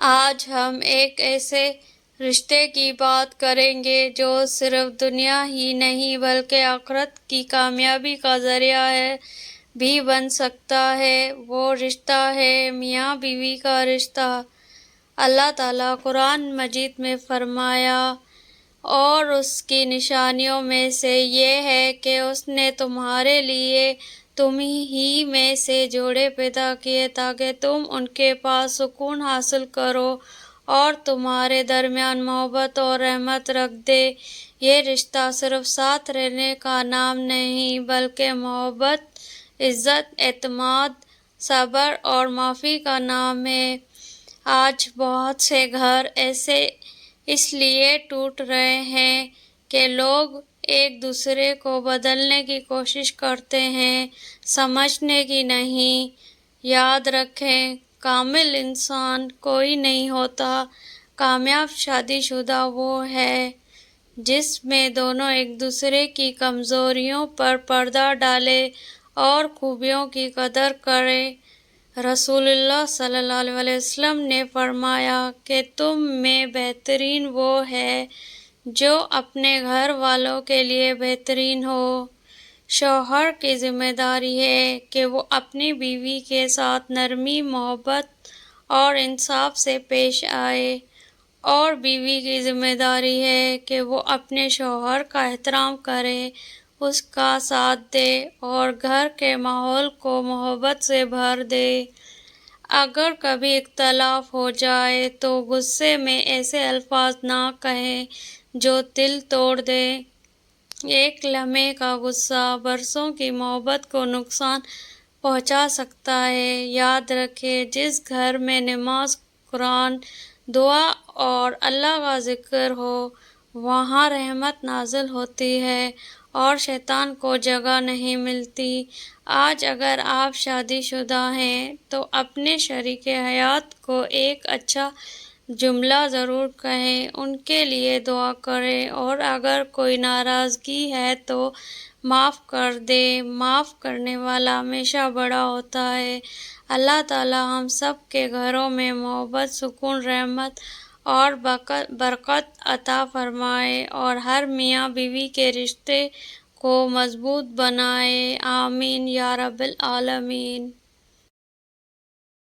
آج ہم ایک ایسے رشتے کی بات کریں گے جو صرف دنیا ہی نہیں بلکہ آخرت کی کامیابی کا ذریعہ بھی بن سکتا ہے۔ وہ رشتہ ہے میاں بیوی کا رشتہ۔ اللہ تعالیٰ قرآن مجید میں فرمایا، اور اس کی نشانیوں میں سے یہ ہے کہ اس نے تمہارے لیے تم ہی میں سے جوڑے پیدا کیے تاکہ تم ان کے پاس سکون حاصل کرو اور تمہارے درمیان محبت اور رحمت رکھ دے۔ یہ رشتہ صرف ساتھ رہنے کا نام نہیں بلکہ محبت، عزت، اعتماد، صبر اور معافی کا نام ہے۔ آج بہت سے گھر ایسے اس لیے ٹوٹ رہے ہیں کہ لوگ ایک دوسرے کو بدلنے کی کوشش کرتے ہیں، سمجھنے کی نہیں۔ یاد رکھیں، کامل انسان کوئی نہیں ہوتا۔ کامیاب شادی شدہ وہ ہے جس میں دونوں ایک دوسرے کی کمزوریوں پر پردہ ڈالیں اور خوبیوں کی قدر کریں۔ رسول اللہ صلی اللہ علیہ وسلم نے فرمایا کہ تم میں بہترین وہ ہے جو اپنے گھر والوں کے لیے بہترین ہو۔ شوہر کی ذمہ داری ہے کہ وہ اپنی بیوی کے ساتھ نرمی، محبت اور انصاف سے پیش آئے، اور بیوی کی ذمہ داری ہے کہ وہ اپنے شوہر کا احترام کرے، اس کا ساتھ دے اور گھر کے ماحول کو محبت سے بھر دے۔ اگر کبھی اختلاف ہو جائے تو غصے میں ایسے الفاظ نہ کہیں جو دل توڑ دیں۔ ایک لمحے کا غصہ برسوں کی محبت کو نقصان پہنچا سکتا ہے۔ یاد رکھیں، جس گھر میں نماز، قرآن، دعا اور اللہ کا ذکر ہو، وہاں رحمت نازل ہوتی ہے اور شیطان کو جگہ نہیں ملتی۔ آج اگر آپ شادی شدہ ہیں تو اپنے شریک حیات کو ایک اچھا جملہ ضرور کہیں، ان کے لیے دعا کریں، اور اگر کوئی ناراضگی ہے تو معاف کر دیں۔ معاف کرنے والا ہمیشہ بڑا ہوتا ہے۔ اللہ تعالیٰ ہم سب کے گھروں میں محبت، سکون، رحمت اور برکت عطا فرمائے اور ہر میاں بیوی کے رشتے کو مضبوط بنائے۔ آمین یا رب العالمین۔